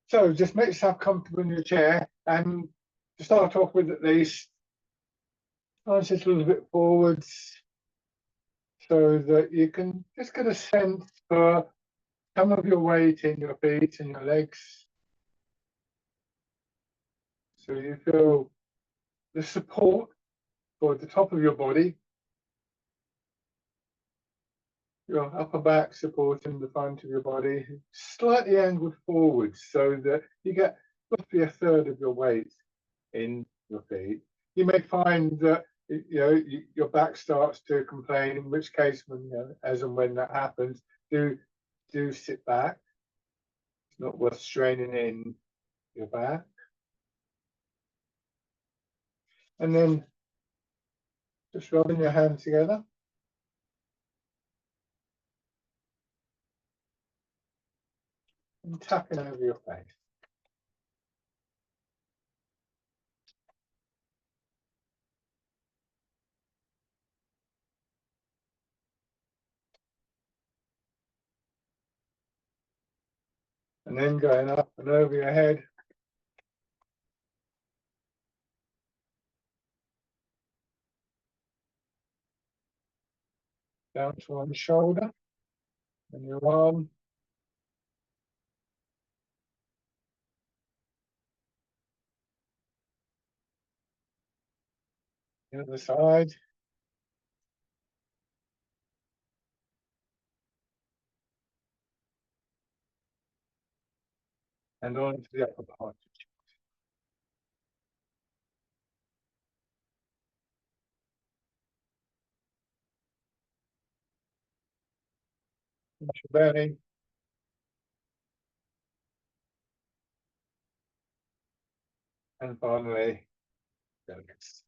So just make yourself comfortable in your chair, and to start off with, at least try and sit a little bit forwards so that you can just get a sense for some of your weight in your feet and your legs. So you feel the support for the top of your body, your upper back supporting the front of your body, slightly angled forwards so that you get roughly a third of your weight in your feet. You may find that your back starts to complain, in which case, when as and when that happens, do sit back. It's not worth straining in your back. And then just rubbing your hands together. And tapping over your face. And then going up and over your head. Down to one shoulder and your arm. The other side. And on to the upper part. Your belly. And finally, the legs.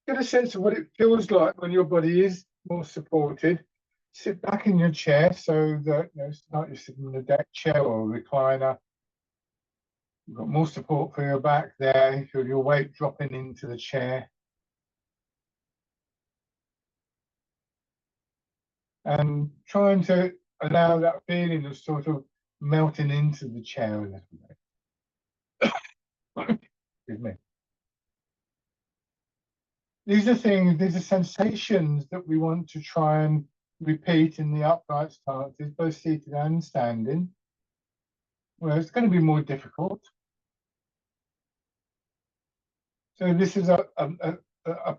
Get a sense of what it feels like when your body is more supported. Sit back in your chair so that it's not you're sitting in a deck chair or a recliner. You've got more support for your back there. You feel your weight dropping into the chair. And trying to allow that feeling of sort of melting into the chair a little bit. Excuse me. These are sensations that we want to try and repeat in the upright stances, both seated and standing. Well, it's going to be more difficult. So this is a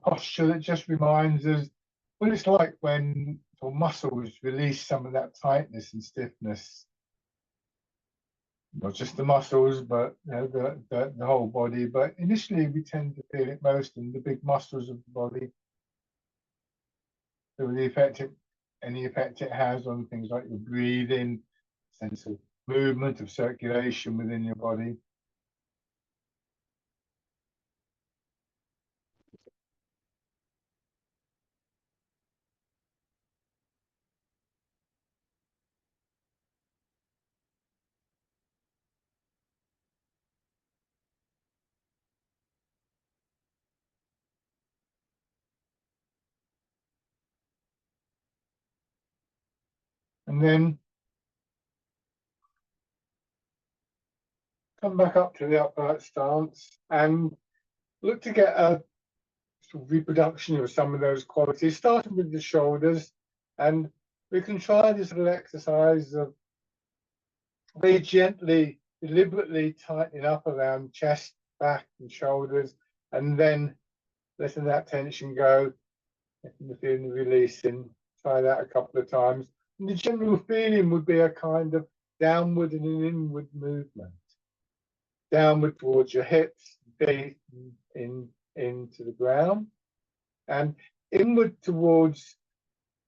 posture that just reminds us what it's like when our muscles release some of that tightness and stiffness. Not just the muscles, but the whole body. But initially, we tend to feel it most in the big muscles of the body. So any effect it has on things like your breathing, sense of movement, of circulation within your body. And then come back up to the upright stance and look to get a sort of reproduction of some of those qualities, starting with the shoulders. And we can try this little exercise of very gently, deliberately tightening up around chest, back, and shoulders, and then letting that tension go, letting the feeling releasing. Try that a couple of times. And the general feeling would be a kind of downward and an inward movement. Downward towards your hips, feet into the ground, and inward towards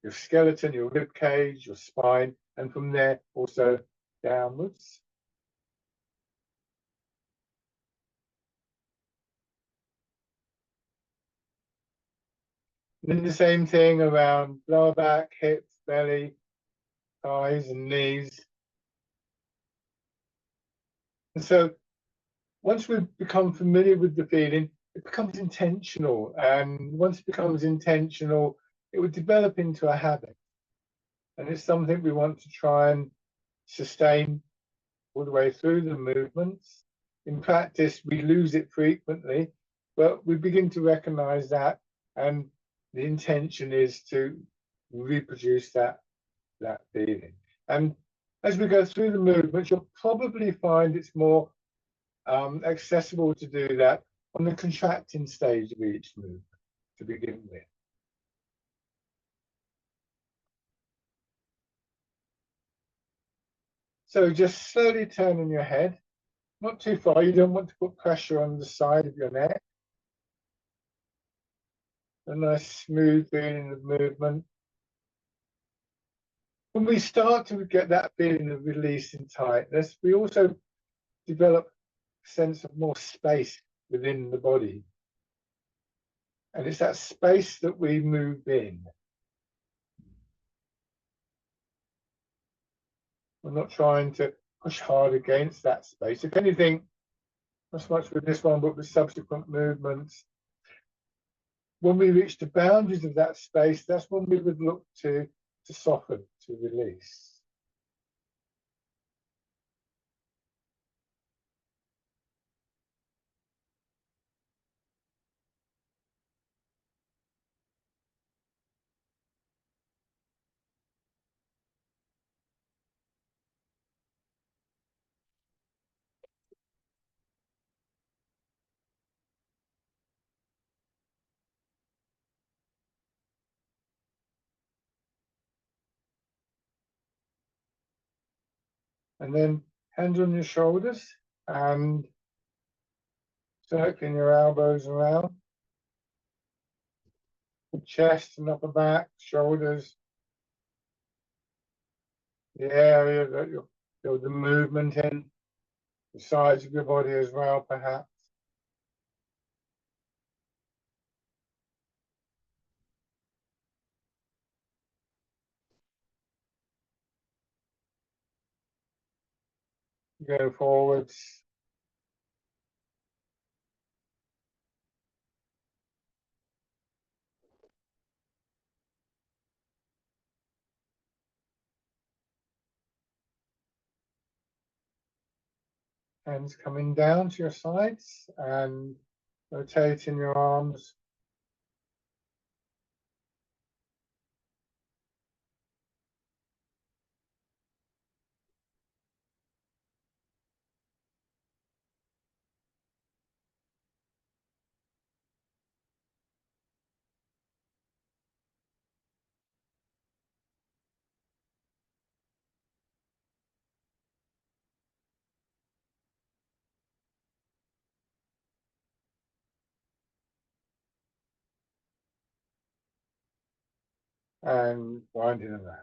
your skeleton, your rib cage, your spine, and from there also downwards. And then the same thing around lower back, hips, belly, thighs, and knees. And so once we become familiar with the feeling, it becomes intentional. And once it becomes intentional, it would develop into a habit. And it's something we want to try and sustain all the way through the movements. In practice, we lose it frequently, but we begin to recognize that. And the intention is to reproduce that feeling. And as we go through the movements, you'll probably find it's more accessible to do that on the contracting stage of each movement to begin with. So just slowly turning your head, not too far. You don't want to put pressure on the side of your neck. A nice smooth feeling of movement. When we start to get that feeling of release and tightness, we also develop a sense of more space within the body. And it's that space that we move in. We're not trying to push hard against that space. If anything, not so much with this one, but with subsequent movements, when we reach the boundaries of that space, that's when we would look to soften, to release. And then hands on your shoulders and circling your elbows around. Chest and upper back, shoulders, the area that you feel the movement in, the sides of your body as well, perhaps. Go forwards. Hands coming down to your sides and rotating your arms. And winding around.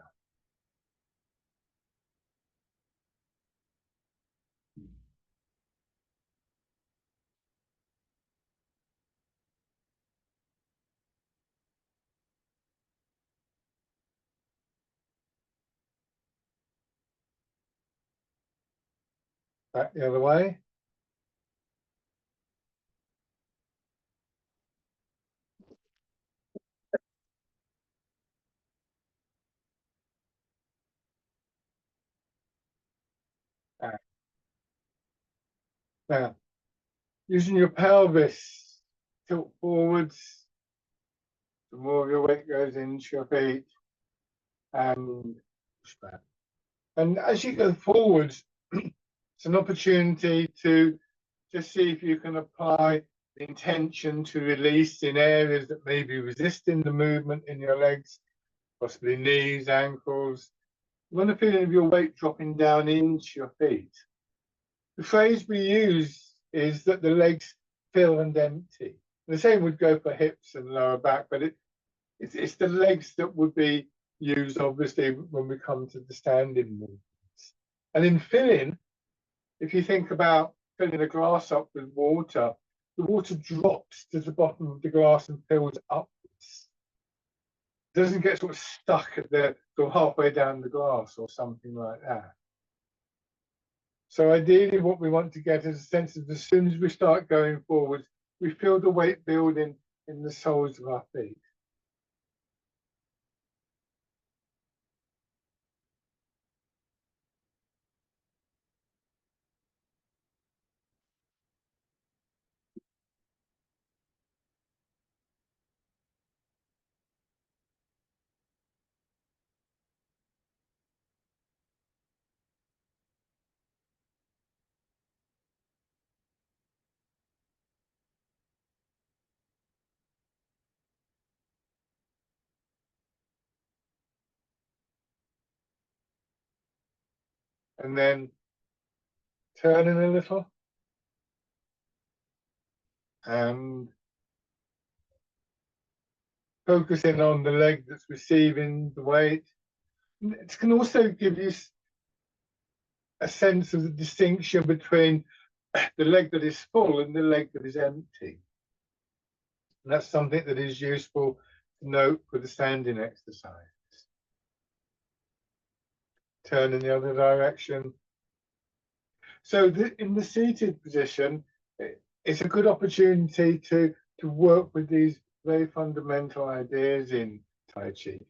Back the other way. And now, using your pelvis, tilt forwards, the more of your weight goes into your feet and push back. And as you go forwards, it's an opportunity to just see if you can apply the intention to release in areas that may be resisting the movement in your legs, possibly knees, ankles. You want the feeling of your weight dropping down into your feet. The phrase we use is that the legs fill and empty. The same would go for hips and lower back, but it's the legs that would be used, obviously, when we come to the standing movements. And in filling, if you think about filling a glass up with water, the water drops to the bottom of the glass and fills upwards. It doesn't get sort of stuck at the sort of halfway down the glass or something like that. So ideally what we want to get is a sense of, as soon as we start going forward, we feel the weight building in the soles of our feet. And then turning a little and focusing on the leg that's receiving the weight. It can also give you a sense of the distinction between the leg that is full and the leg that is empty. And that's something that is useful to note for the standing exercise. Turn in the other direction. So in the seated position, it's a good opportunity to work with these very fundamental ideas in Tai Chi.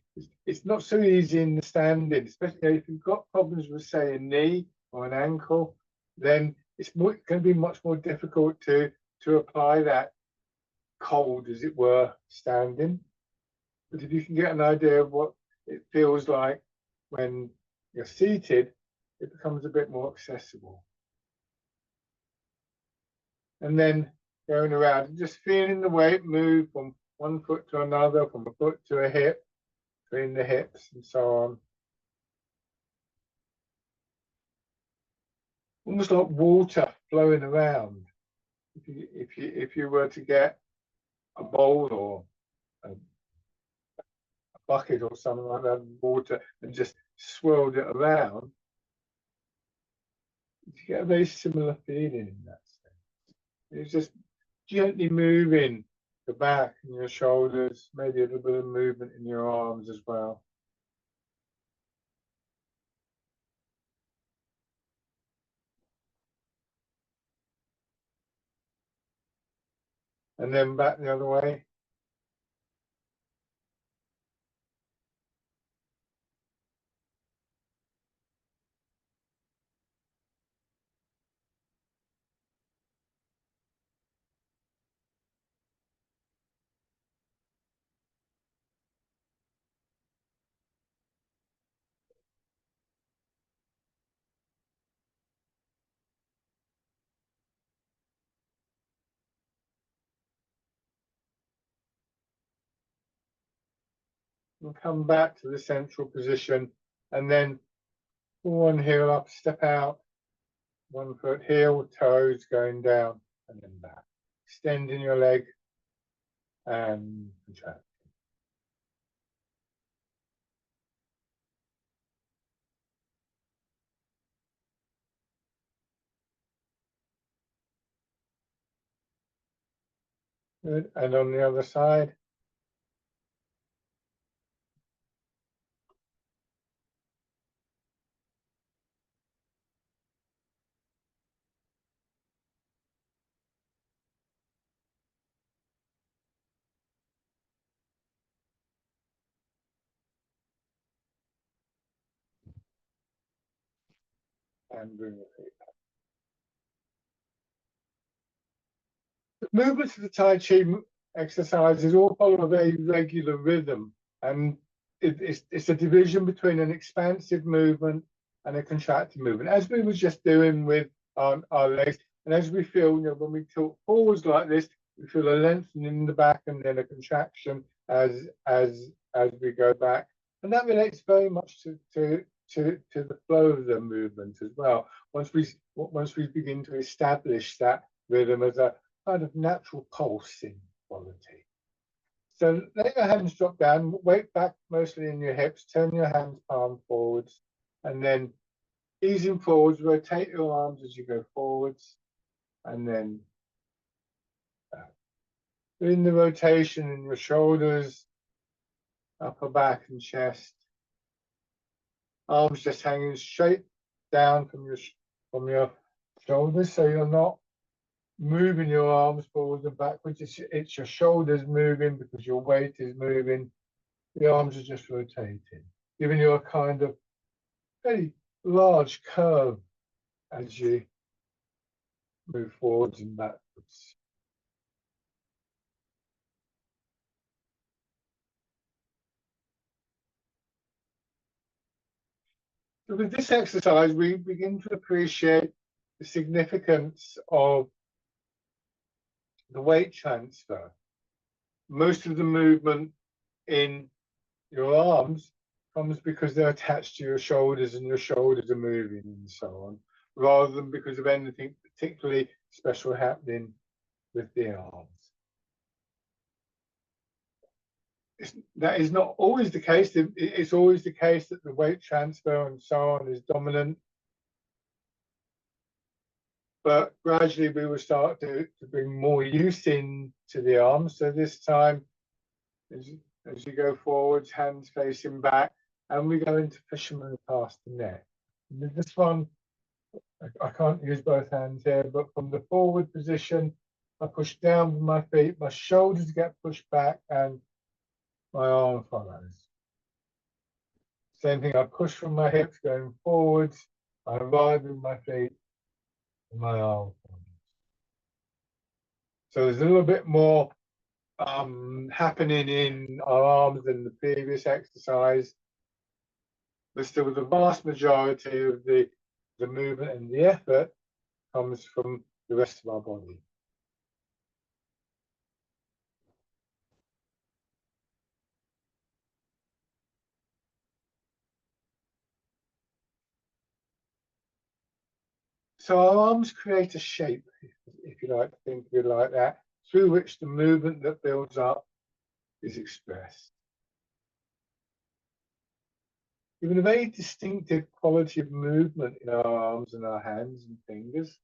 It's not so easy in the standing, especially if you've got problems with, say, a knee or an ankle, then it's going to be much more difficult to apply that cold, as it were, standing. But if you can get an idea of what it feels like when you're seated, it becomes a bit more accessible. And then going around and just feeling the weight move from one foot to another, from a foot to a hip, between the hips and so on. Almost like water flowing around. If you were to get a bowl or a bucket or something like that of water and just swirled it around, you get a very similar feeling in that sense. It's just gently moving the back and your shoulders, maybe a little bit of movement in your arms as well. And then back the other way. And come back to the central position, and then one heel up, step out, 1 foot, heel, toes going down, and then back. Extending your leg and contract. Good. And on the other side. And bring your feet back. The movements of the Tai Chi exercises all follow a very regular rhythm, and it's a division between an expansive movement and a contracted movement, as we were just doing with our legs. And as we feel, when we tilt forwards like this, we feel a lengthening in the back and then a contraction as we go back. And that relates very much to the flow of the movement as well. Once we begin to establish that rhythm as a kind of natural pulsing quality. So let your hands drop down, weight back mostly in your hips, turn your hands palm forwards, and then easing forwards, rotate your arms as you go forwards, and then back. Doing the rotation in your shoulders, upper back and chest. Arms just hanging straight down from from your shoulders, so you're not moving your arms forwards and backwards. It's your shoulders moving because your weight is moving. The arms are just rotating, giving you a kind of very large curve as you move forwards and backwards. So with this exercise, we begin to appreciate the significance of the weight transfer. Most of the movement in your arms comes because they're attached to your shoulders and your shoulders are moving and so on, rather than because of anything particularly special happening with the arms. That is not always the case. It's always the case that the weight transfer and so on is dominant. But gradually we will start to bring more use into the arms. So this time, as you go forwards, hands facing back, and we go into fisherman past the neck. And with this one, I can't use both hands here, but from the forward position, I push down with my feet, my shoulders get pushed back, and my arm follows. Same thing, I push from my hips going forwards, I ride with my feet, and my arm follows. So there's a little bit more happening in our arms than the previous exercise, but still the vast majority of the movement and the effort comes from the rest of our body. So our arms create a shape, if you like to think of it like that, through which the movement that builds up is expressed. Given a very distinctive quality of movement in our arms and our hands and fingers,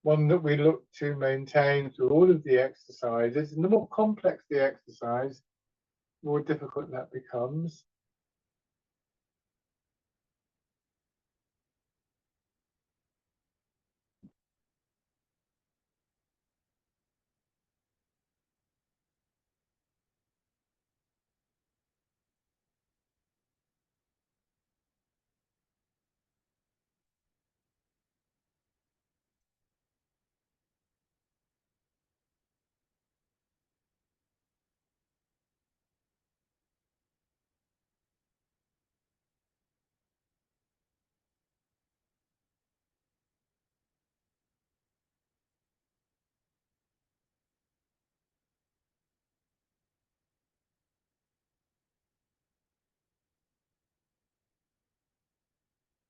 one that we look to maintain through all of the exercises. And the more complex the exercise, the more difficult that becomes.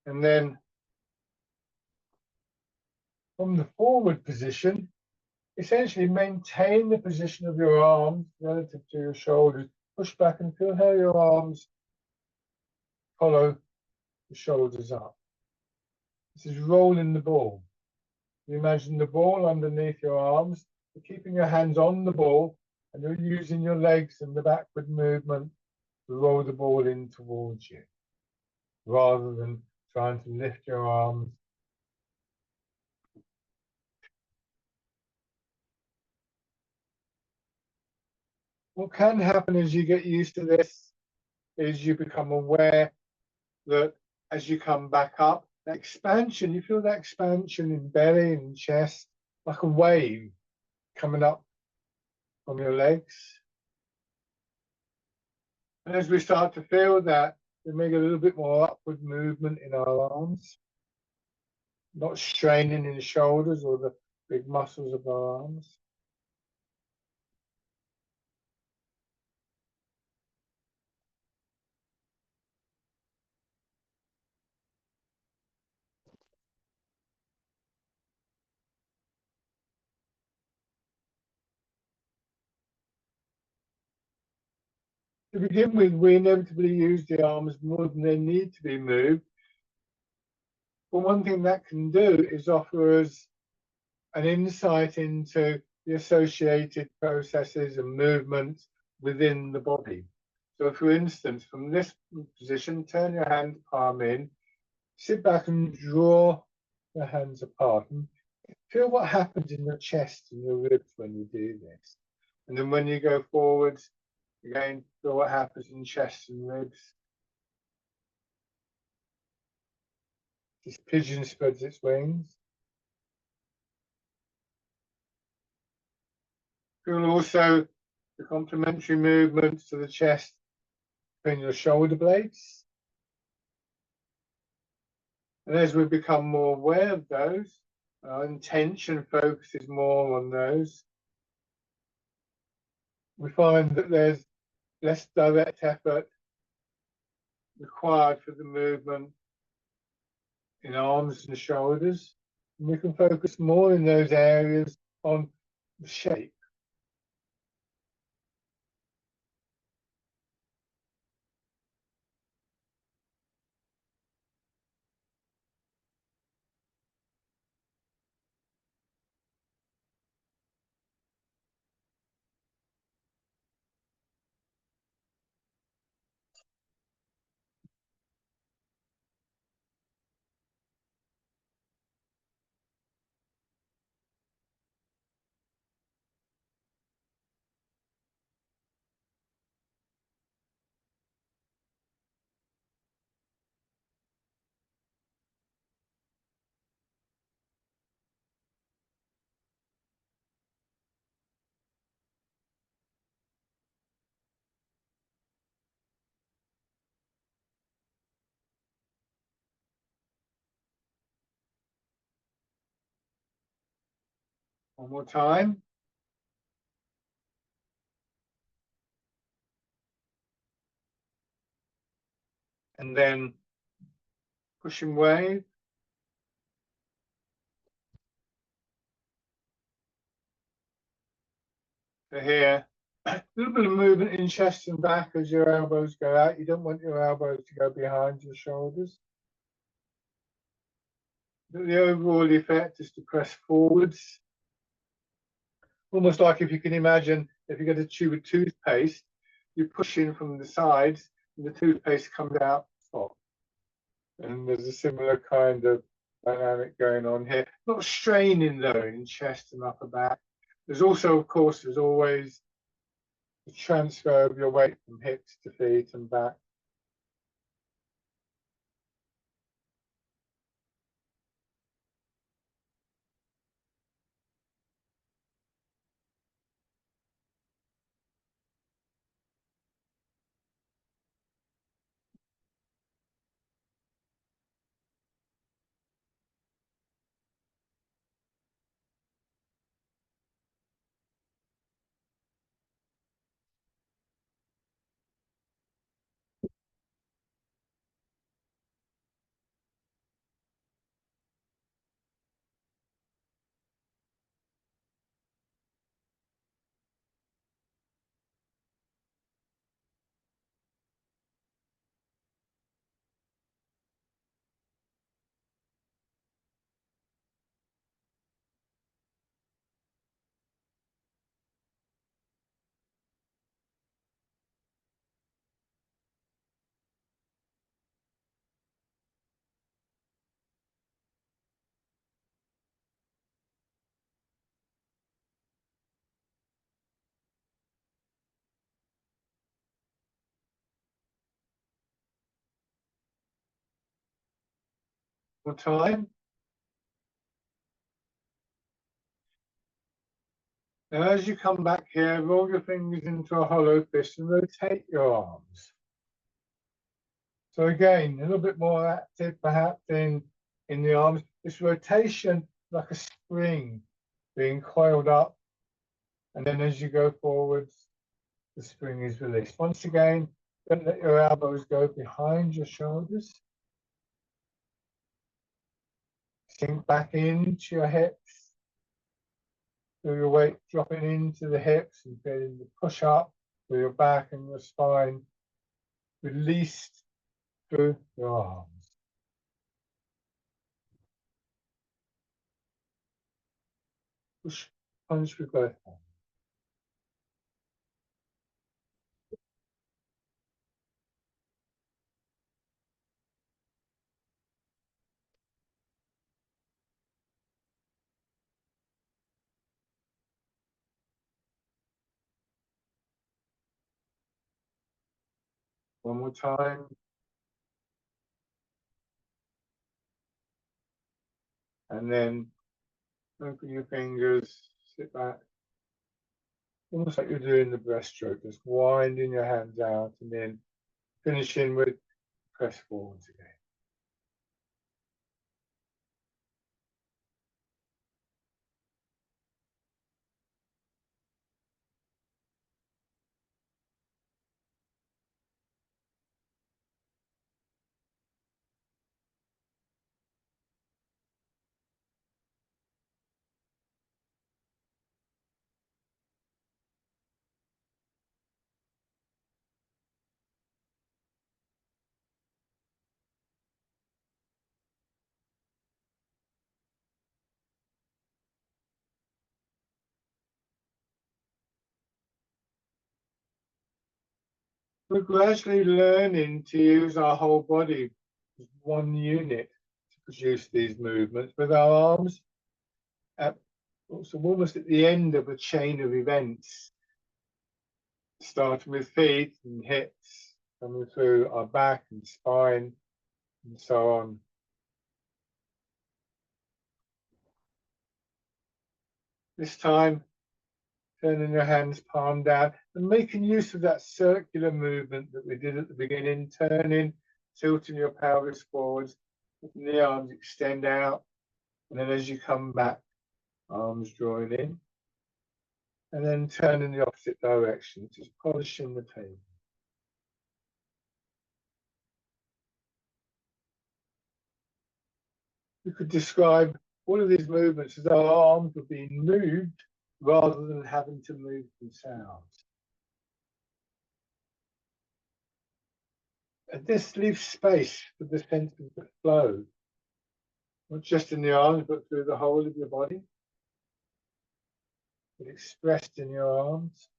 And then from the forward position, essentially maintain the position of your arms relative to your shoulders. Push back and feel how your arms follow the shoulders up. This is rolling the ball. You imagine the ball underneath your arms, you're keeping your hands on the ball, and you're using your legs and the backward movement to roll the ball in towards you, rather than trying to lift your arms. What can happen as you get used to this is you become aware that as you come back up, that expansion, you feel that expansion in belly and chest, like a wave coming up from your legs. And as we start to feel that, we make a little bit more upward movement in our arms, not straining in the shoulders or the big muscles of our arms. To begin with, we inevitably use the arms more than they need to be moved. But one thing that can do is offer us an insight into the associated processes and movements within the body. So for instance, from this position, turn your hand palm in, sit back and draw the hands apart and feel what happens in your chest and your ribs when you do this. And then when you go forwards, again, feel what happens in chest and ribs. This pigeon spreads its wings. Feel also the complementary movements to the chest between your shoulder blades. And as we become more aware of those, our intention focuses more on those. We find that there's less direct effort required for the movement in arms and shoulders. And we can focus more in those areas on the shape. One more time. And then push and wave. So here, a little bit of movement in chest and back as your elbows go out. You don't want your elbows to go behind your shoulders. But the overall effect is to press forwards. Almost like if you can imagine, if you get a tube of toothpaste, you push in from the sides and the toothpaste comes out top. And there's a similar kind of dynamic going on here. Not straining though in chest and upper back. There's also, of course, there's always the transfer of your weight from hips to feet and back. More time. Now, as you come back here, roll your fingers into a hollow fist and rotate your arms. So again, a little bit more active perhaps in the arms. This rotation like a spring being coiled up. And then as you go forwards, the spring is released. Once again, don't let your elbows go behind your shoulders. Sink back into your hips. Feel your weight dropping into the hips and feeling the push up through your back and your spine, released through your arms. Push, punch with both hands. One more time. And then open your fingers, sit back. Almost like you're doing the breaststroke, just winding your hands out and then finishing with press forwards again. We're gradually learning to use our whole body as one unit to produce these movements with our arms at so almost at the end of a chain of events, starting with feet and hips, coming through our back and spine and so on. This time, turning your hands palm down and making use of that circular movement that we did at the beginning, turning, tilting your pelvis forwards, letting the arms extend out, and then as you come back, arms drawing in, and then turn in the opposite direction, just polishing the table. You could describe all of these movements as our arms were being moved rather than having to move themselves. And this leaves space for the sense of the flow, not just in the arms, but through the whole of your body, but expressed in your arms.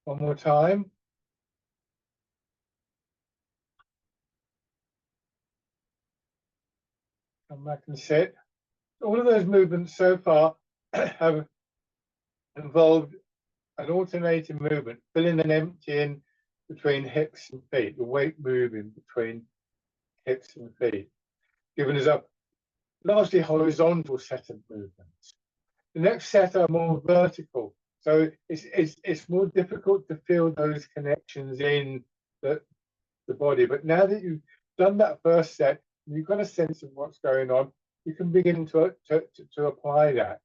One more time. Come back and sit. All of those movements so far have involved an alternating movement, filling and emptying between hips and feet, the weight moving between hips and feet, giving us a largely horizontal set of movements. The next set are more vertical, so it's more difficult to feel those connections in the body. But now that you've done that first set, you've got a sense of what's going on, you can begin to apply that.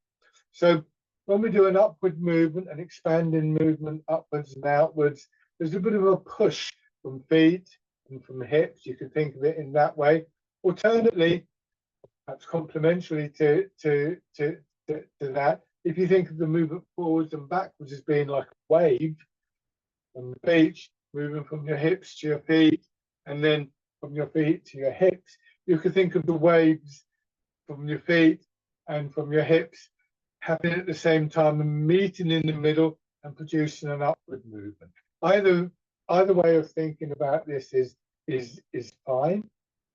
So when we do an upward movement, an expanding movement upwards and outwards, there's a bit of a push from feet and from hips. You can think of it in that way. Alternately, perhaps complementary to that, if you think of the movement forwards and backwards as being like a wave on the beach, moving from your hips to your feet, and then from your feet to your hips, you could think of the waves from your feet and from your hips happening at the same time and meeting in the middle and producing an upward movement. Either way of thinking about this is fine.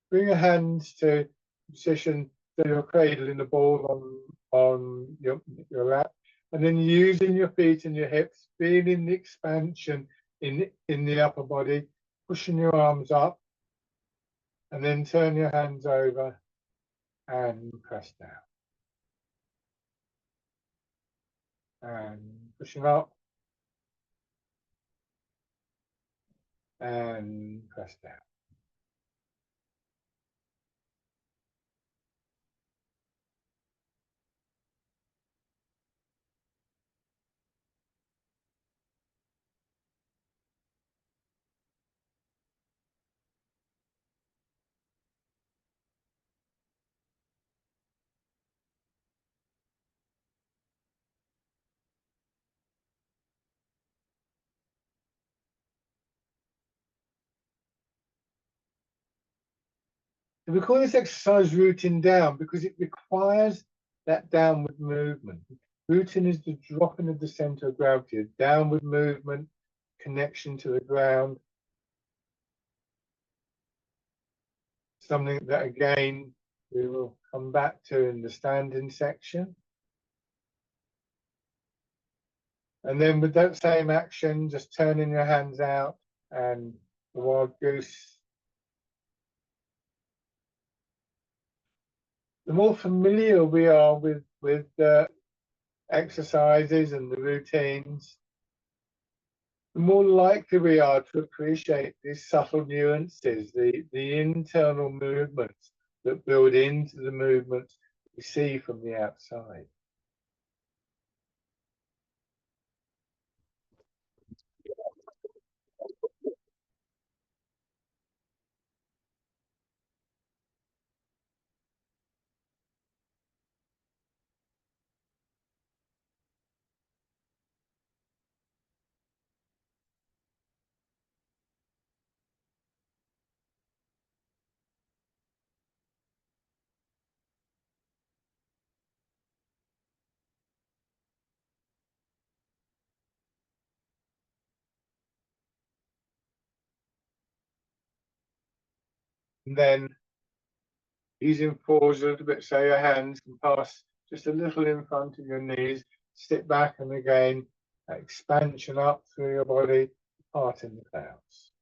Bring your hands to position so you're cradling the ball on your lap, and then using your feet and your hips, feeling the expansion in the upper body, pushing your arms up, and then turn your hands over and press down. and pushing up and press down. And we call this exercise rooting down because it requires that downward movement. Rooting is the dropping of the center of gravity, a downward movement, connection to the ground. Something that again we will come back to in the standing section. And then with that same action, just turning your hands out and the wild goose. The more familiar we are with the exercises and the routines, the more likely we are to appreciate these subtle nuances, the internal movements that build into the movements we see from the outside. And then using forwards a little bit so your hands can pass just a little in front of your knees, sit back and again, expansion up through your body, parting the clouds.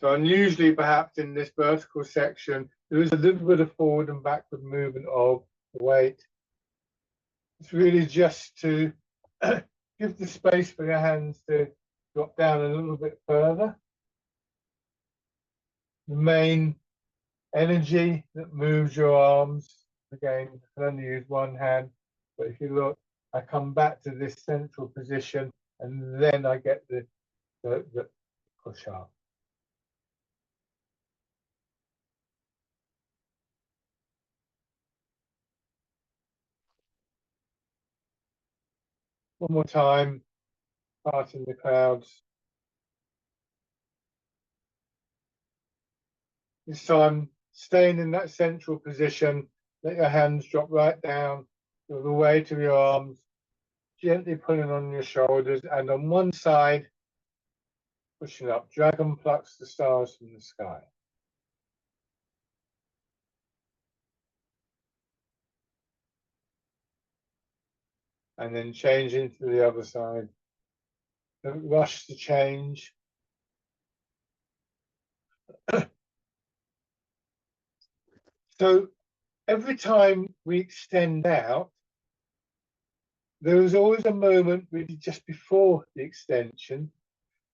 So unusually perhaps in this vertical section, there is a little bit of forward and backward movement of the weight. It's really just to give the space for your hands to drop down a little bit further. The main energy that moves your arms, again, I can only use one hand, but if you look, I come back to this central position and then I get the push up. One more time, parting the clouds. This time, staying in that central position, let your hands drop right down, the weight of your arms, gently pulling on your shoulders, and on one side, pushing up. Dragon plucks the stars from the sky. And then changing to the other side. Don't rush to change. So every time we extend out, there is always a moment really just before the extension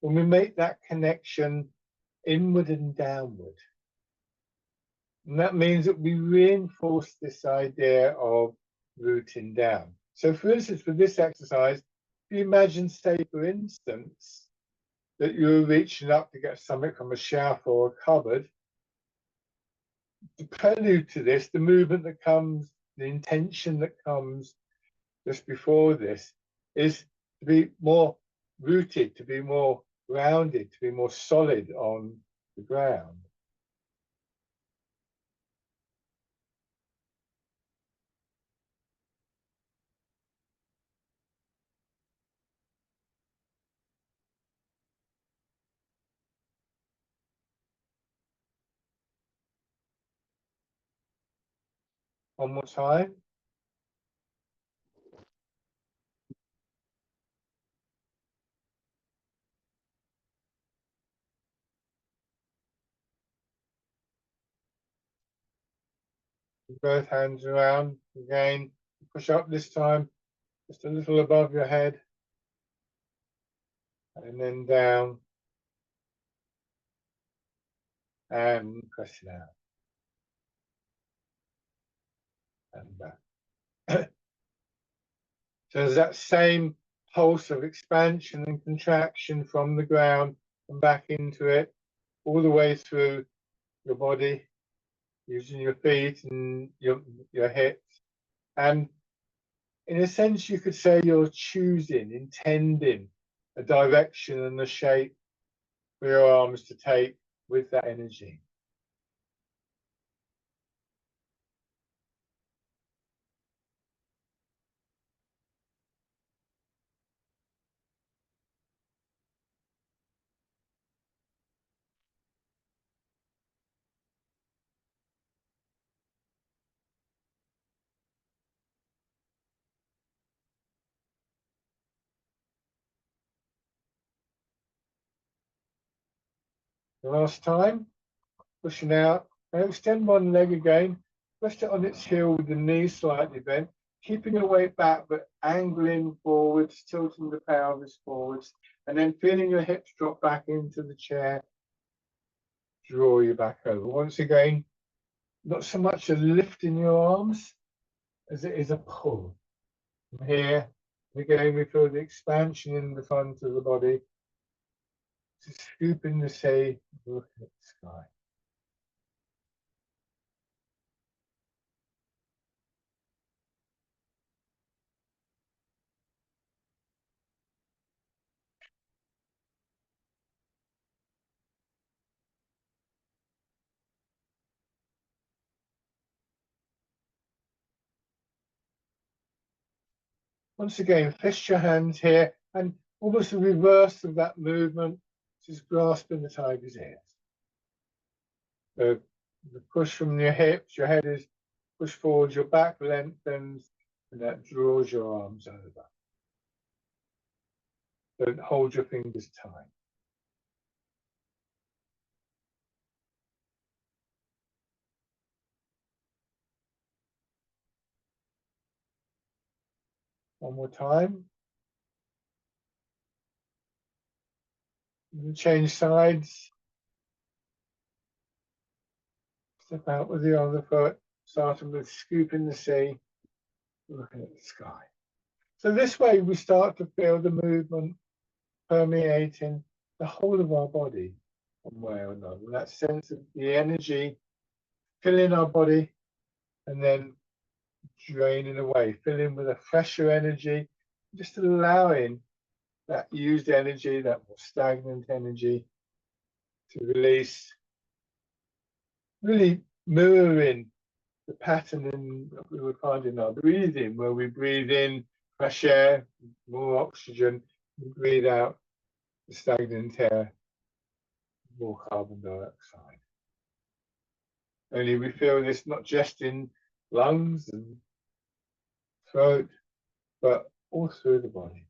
when we make that connection inward and downward. And that means that we reinforce this idea of rooting down. So for instance, with this exercise, if you imagine, say, for instance, that you're reaching up to get something from a shelf or a cupboard, the prelude to this, the movement that comes, the intention that comes just before this is to be more rooted, to be more grounded, to be more solid on the ground. One more time. Both hands around again. Push up this time, just a little above your head. And then down. And press it out. And back. So there's that same pulse of expansion and contraction from the ground and back into it, all the way through your body, using your feet and your hips. And in a sense, you could say you're choosing, intending a direction and a shape for your arms to take with that energy. The last time, pushing out. Now extend one leg again. Rest it on its heel with the knee slightly bent, keeping your weight back but angling forwards, tilting the pelvis forwards, and then feeling your hips drop back into the chair. Draw you back over. Once again, not so much a lift in your arms as it is a pull. From here, again, we feel the expansion in the front of the body. To scoop in the sea, look at the sky. Once again, fist your hands here and almost the reverse of that movement, just grasping the tiger's ears. So the push from your hips, your head is pushed forward, your back lengthens, and that draws your arms over. Don't hold your fingers tight. One more time. And change sides. Step out with the other foot, starting with scooping the sea, looking at the sky. So this way we start to feel the movement permeating the whole of our body one way or another. That sense of the energy filling our body and then draining away, filling with a fresher energy, just allowing that used energy, that more stagnant energy to release, really mirroring the pattern that we would find in our breathing, where we breathe in fresh air, more oxygen, we breathe out the stagnant air, more carbon dioxide. Only we feel this not just in lungs and throat, but all through the body.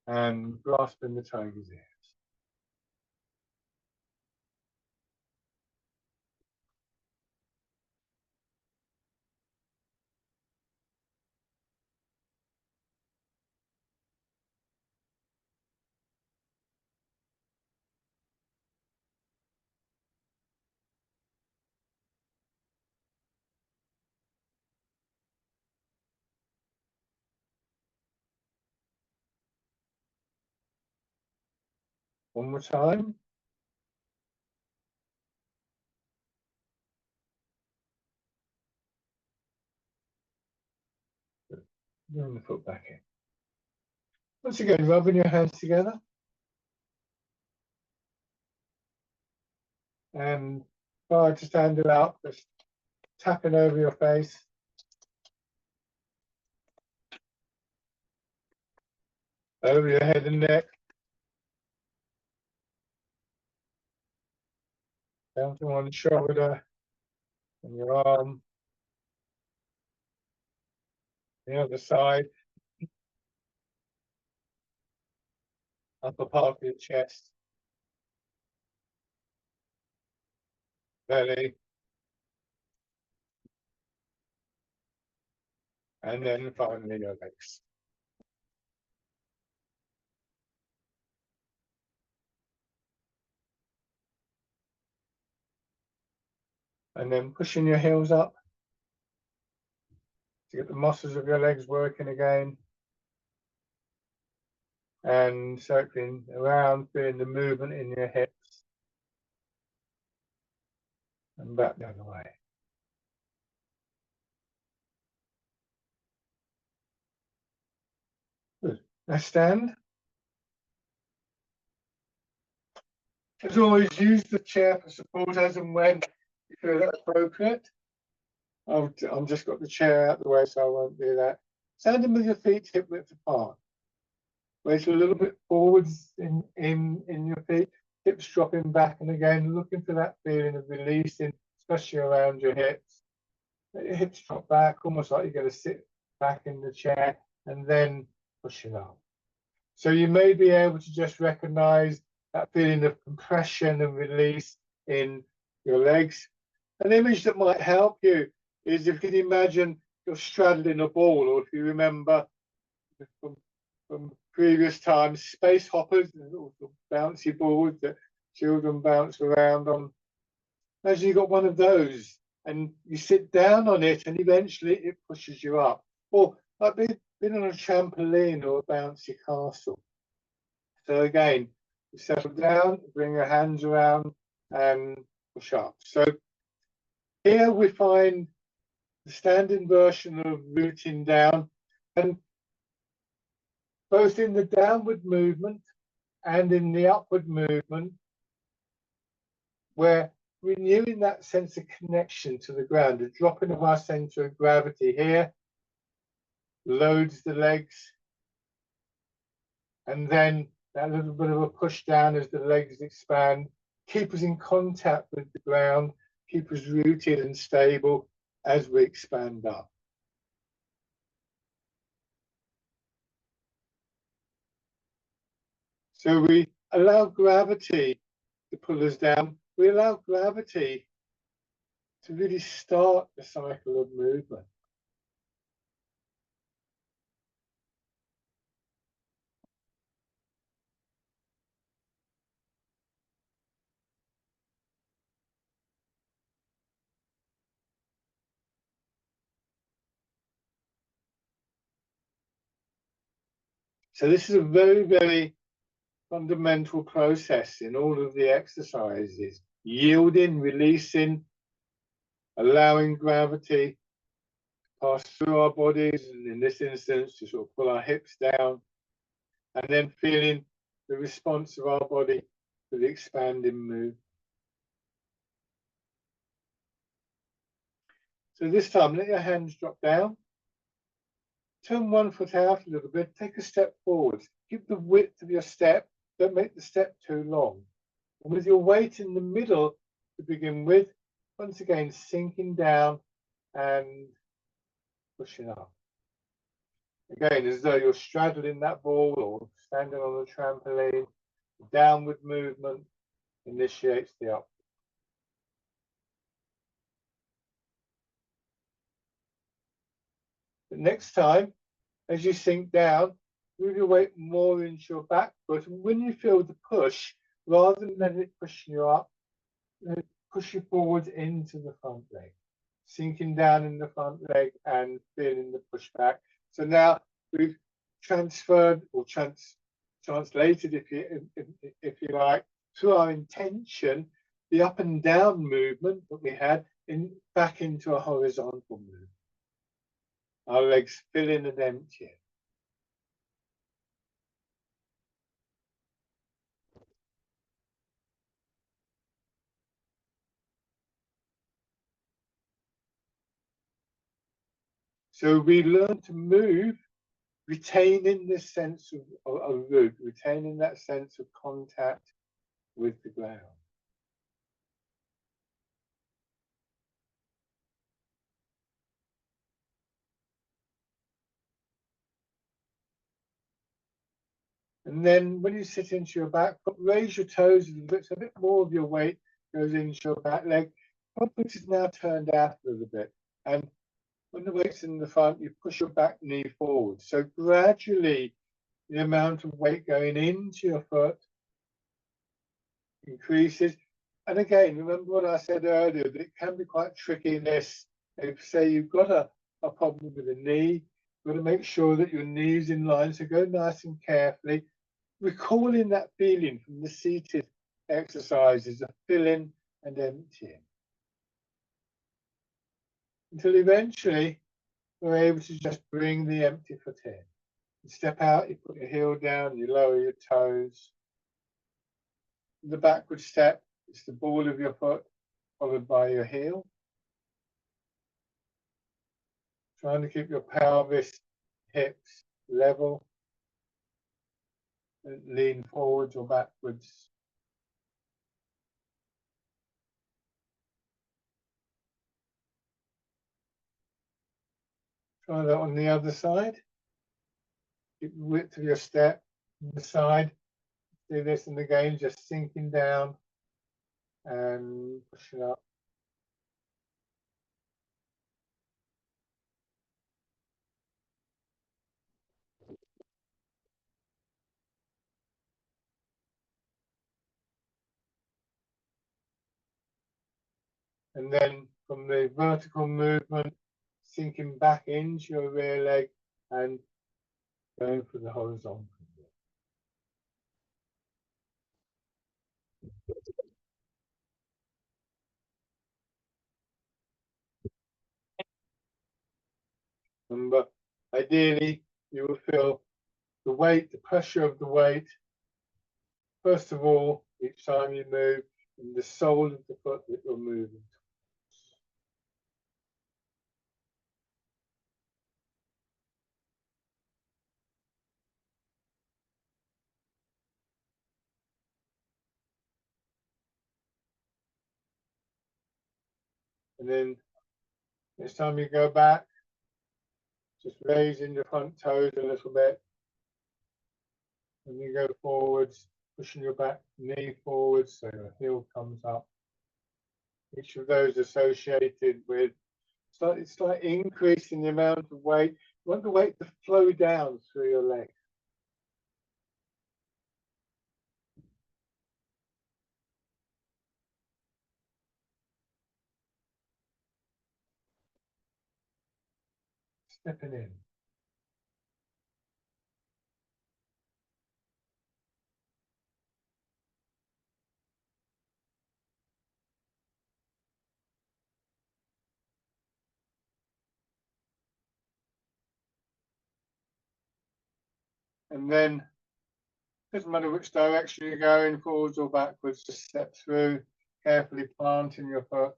And grasping the tiger's ears. One more time. Bring the foot back in. Once again, rubbing your hands together. And try to stand it out, just tapping over your face. Over your head and neck. Down to one shoulder and your arm. The other side, upper part of your chest, belly, and then finally your legs. And then pushing your heels up to get the muscles of your legs working again. And circling around, feeling the movement in your hips. And back the other way. Good. Now stand. As always, use the chair for support as and when you feel that's appropriate. I've just got the chair out the way, so I won't do that. Standing with your feet hip width apart. Weight a little bit forwards in your feet, hips dropping back, and again looking for that feeling of releasing, especially around your hips. Let your hips drop back, almost like you're going to sit back in the chair, and then push it up. So you may be able to just recognize that feeling of compression and release in your legs. An image that might help you is if you can imagine you're straddling a ball, or if you remember from previous times, space hoppers, bouncy balls that children bounce around on. Imagine you got one of those and you sit down on it and eventually it pushes you up. Or like being on a trampoline or a bouncy castle. So again, you settle down, bring your hands around and push up. So here we find the standing version of rooting down, and both in the downward movement and in the upward movement, we're renewing that sense of connection to the ground. The dropping of our center of gravity here loads the legs, and then that little bit of a push down as the legs expand, keep us in contact with the ground, keep us rooted and stable as we expand up. So we allow gravity to pull us down. We allow gravity to really start the cycle of movement. So this is a very, very fundamental process in all of the exercises: yielding, releasing, allowing gravity to pass through our bodies, and in this instance to sort of pull our hips down, and then feeling the response of our body to the expanding move. So this time, let your hands drop down, turn one foot out a little bit, take a step forward, keep the width of your step, don't make the step too long. And with your weight in the middle to begin with, once again, sinking down and pushing up. Again, as though you're straddling that ball or standing on a trampoline, the downward movement initiates the up. The next time, as you sink down, move your weight more into your back foot. And when you feel the push, rather than letting it push you up, push you forward into the front leg, sinking down in the front leg and feeling the push back. So now we've transferred or translated, if you like, through our intention, the up and down movement that we had back into a horizontal movement. Our legs filling and emptying. So we learn to move, retaining this sense of root, retaining that sense of contact with the ground. And then when you sit into your back foot, raise your toes a little bit, so a bit more of your weight goes into your back leg. Front foot is now turned out a little bit. And when the weight's in the front, you push your back knee forward. So gradually, the amount of weight going into your foot increases. And again, remember what I said earlier, that it can be quite tricky in this. If, say, you've got a problem with the knee, you've got to make sure that your knee's in line. So go nice and carefully, recalling that feeling from the seated exercises of filling and emptying. Until eventually, we're able to just bring the empty foot in. You step out, you put your heel down, you lower your toes. The backward step, it's the ball of your foot, followed by your heel. Trying to keep your pelvis, hips level. And lean forwards or backwards. Try that on the other side. Keep the width of your step on the side. Do this, and again, just sinking down and pushing up. And then from the vertical movement, sinking back into your rear leg and going for the horizontal. Remember, ideally, you will feel the weight, the pressure of the weight, first of all, each time you move, in the sole of the foot that you're moving. And then next time you go back, just raising your front toes a little bit. When you go forwards, pushing your back knee forwards so your heel comes up. Each of those associated with slight increase in the amount of weight. You want the weight to flow down through your legs. Stepping in. And then, doesn't matter which direction you're going, forwards or backwards, just step through, carefully planting your foot.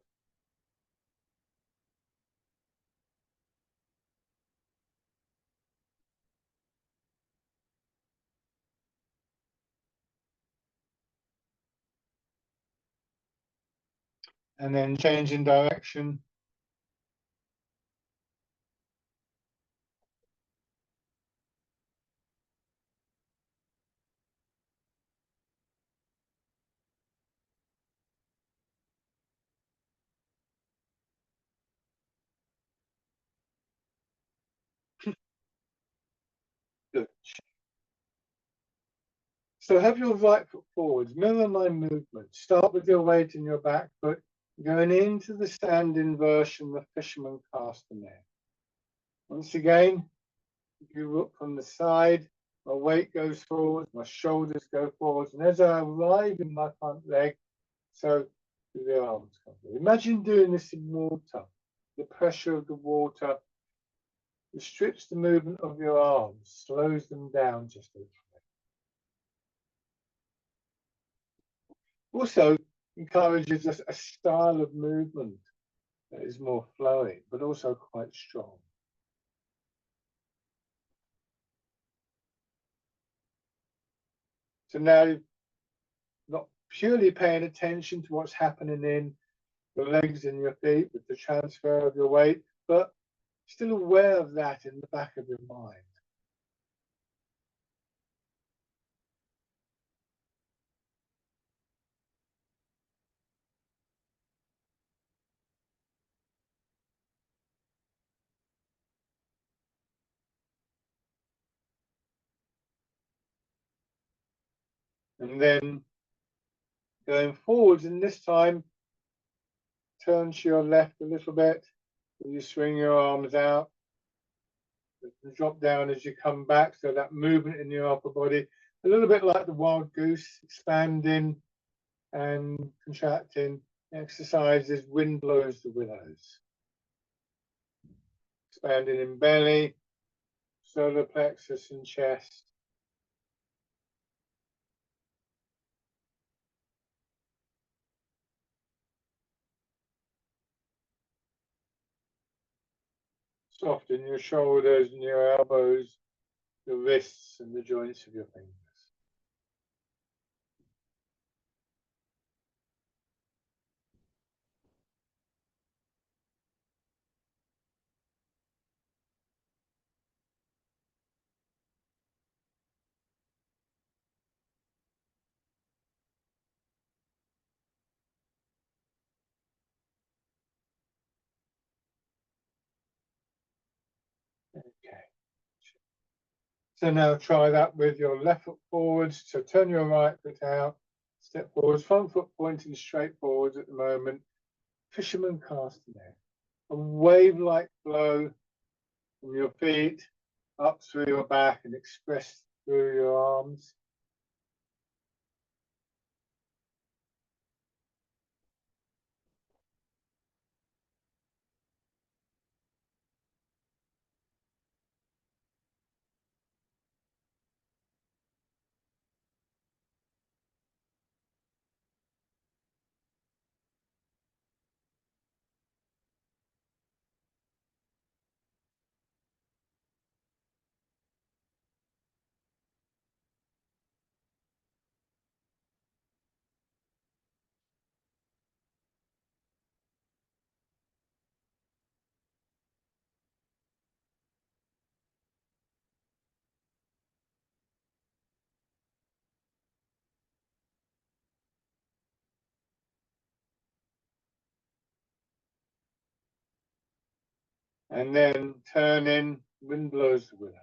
And then changing direction. Good. So have your right foot forwards, mirror my movement. Start with your weight in your back foot, going into the standing version, the fisherman castanet. Once again, if you look from the side, my weight goes forward, my shoulders go forward, and as I arrive in my front leg, so do the arms come forward. Imagine doing this in water. The pressure of the water restricts the movement of your arms, slows them down just a little bit. Also encourages a style of movement that is more flowing, but also quite strong. So now, not purely paying attention to what's happening in your legs and your feet with the transfer of your weight, but still aware of that in the back of your mind. And then going forwards, and this time turn to your left a little bit. You swing your arms out. Drop down as you come back, so that movement in your upper body, a little bit like the wild goose, expanding and contracting. Exercises wind blows the willows. Expanding in belly, solar plexus and chest. Soften your shoulders and your elbows, the wrists and the joints of your fingers. Okay. So now try that with your left foot forwards. So turn your right foot out, step forwards, front foot pointing straight forwards at the moment. Fisherman castanet. A wave-like flow from your feet up through your back and expressed through your arms. And then turn in, wind blows the willows.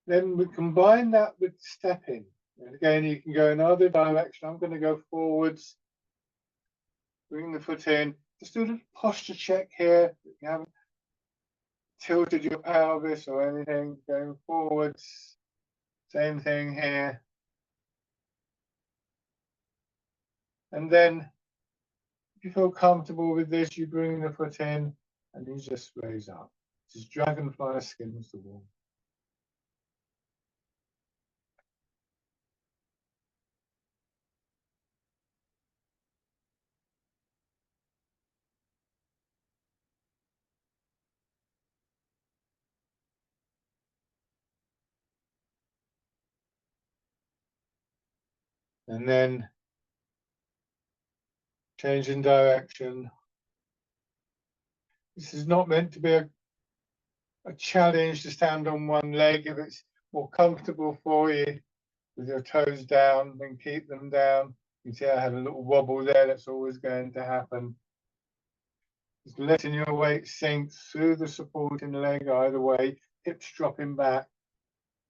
Then we combine that with stepping. And again, you can go in either direction. I'm going to go forwards, bring the foot in. Just do a little posture check here. You haven't tilted your pelvis or anything. Going forwards. Same thing here. And then if you feel comfortable with this, you bring the foot in and you just raise up. This is dragonfly skims the wall. And then change in direction. This is not meant to be a challenge to stand on one leg. If it's more comfortable for you with your toes down, then keep them down. You see I had a little wobble there. That's always going to happen. Just letting your weight sink through the supporting leg either way, hips dropping back,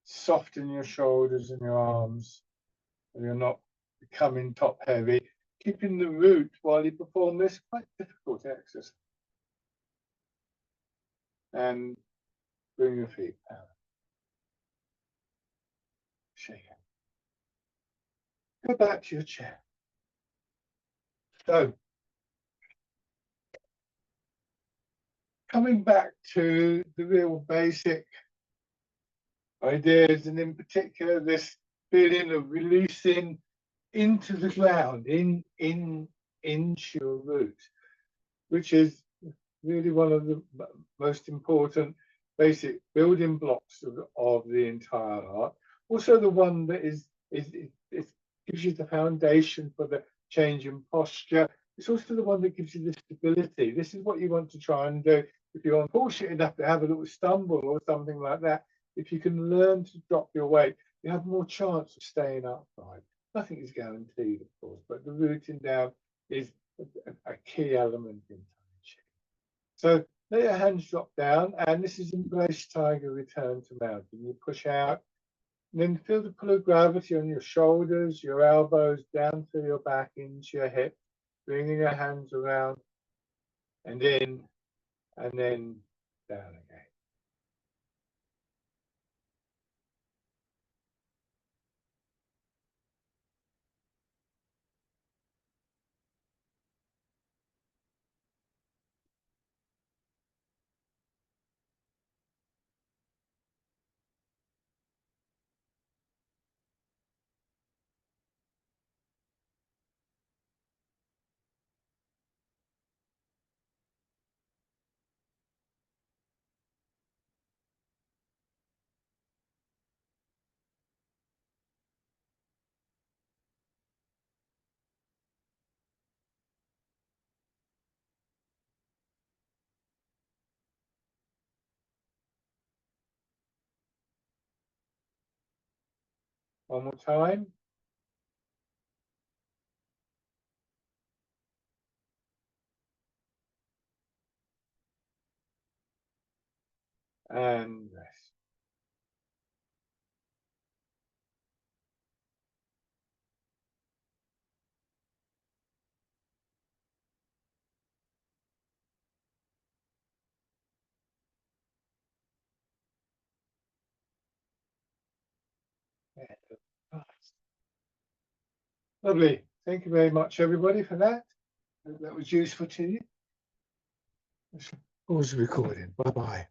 soften your shoulders and your arms so you're not becoming top heavy. Keeping the root while you perform this quite difficult exercise. And bring your feet down. Shake it. Go back to your chair. So coming back to the real basic ideas, and in particular this feeling of releasing into the ground, into your roots, which is really one of the most important basic building blocks of the entire art. Also, the one that gives you the foundation for the change in posture. It's also the one that gives you the stability. This is what you want to try and do. If you're unfortunate enough to have a little stumble or something like that, if you can learn to drop your weight, you have more chance of staying upright. Nothing is guaranteed, of course, but the rooting down is a key element in Tai Chi. So let your hands drop down, and this is Embrace Tiger, Return to Mountain. You push out, and then feel the pull of gravity on your shoulders, your elbows, down through your back, into your hips, bringing your hands around, and in, and then down again. One more time. And rest. Lovely. Thank you very much, everybody, for that. Hope that was useful to you. Pause the recording. Bye-bye.